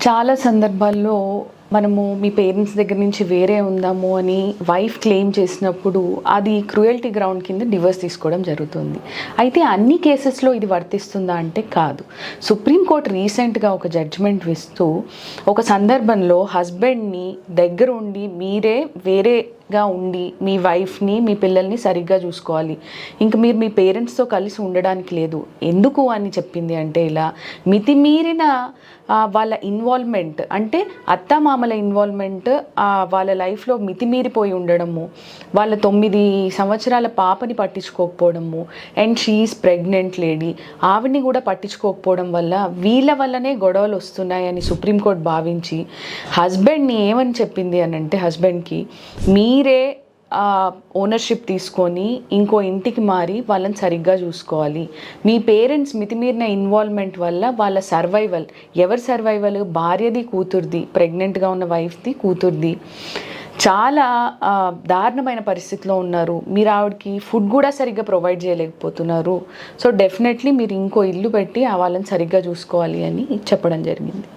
చాలా సందర్భాల్లో మనము మీ పేరెంట్స్ దగ్గర నుంచి వేరే ఉందాము అని వైఫ్ క్లెయిమ్ చేసినప్పుడు అది క్రూయల్టీ గ్రౌండ్ కింద డివోర్స్ తీసుకోవడం జరుగుతుంది. అయితే అన్ని కేసెస్లో ఇది వర్తిస్తుందా అంటే కాదు. సుప్రీంకోర్టు రీసెంట్గా ఒక జడ్జిమెంట్ ఇస్తూ ఒక సందర్భంలో హస్బెండ్ని దగ్గర ఉండి మీరే వేరేగా ఉండి మీ వైఫ్ని మీ పిల్లల్ని సరిగ్గా చూసుకోవాలి, ఇంక మీరు మీ పేరెంట్స్తో కలిసి ఉండడానికి లేదు. ఎందుకు అని చెప్పింది అంటే ఇలా మితిమీరిన వాళ్ళ ఇన్వాల్వ్మెంట్ అంటే అత్తామామల ఇన్వాల్వ్మెంట్ వాళ్ళ లైఫ్లో మితిమీరిపోయి ఉండడము, వాళ్ళ 9 సంవత్సరాల పాపని పట్టించుకోకపోవడము, అండ్ షీఈస్ ప్రెగ్నెంట్ లేడీ ఆవిడ్ని కూడా పట్టించుకోకపోవడం వల్ల వీళ్ళ వల్లనే గొడవలు వస్తున్నాయని సుప్రీంకోర్టు భావించి హస్బెండ్ని ఏమని చెప్పింది అని అంటే హస్బెండ్కి మీరే ఓనర్షిప్ తీసుకొని ఇంకో ఇంటికి మారి వాళ్ళని సరిగ్గా చూసుకోవాలి. మీ పేరెంట్స్ మితిమీరిన ఇన్వాల్వ్మెంట్ వల్ల వాళ్ళ సర్వైవల్, ఎవరి సర్వైవల్, భార్యది కూతుర్ది, ప్రెగ్నెంట్గా ఉన్న వైఫ్ది కూతుర్ది చాలా దారుణమైన పరిస్థితిలో ఉన్నారు. మీరు ఆవిడకి ఫుడ్ కూడా సరిగ్గా ప్రొవైడ్ చేయలేకపోతున్నారు. సో డెఫినెట్లీ మీరు ఇంకో ఇల్లు పెట్టి వాళ్ళని సరిగ్గా చూసుకోవాలి అని చెప్పడం జరిగింది.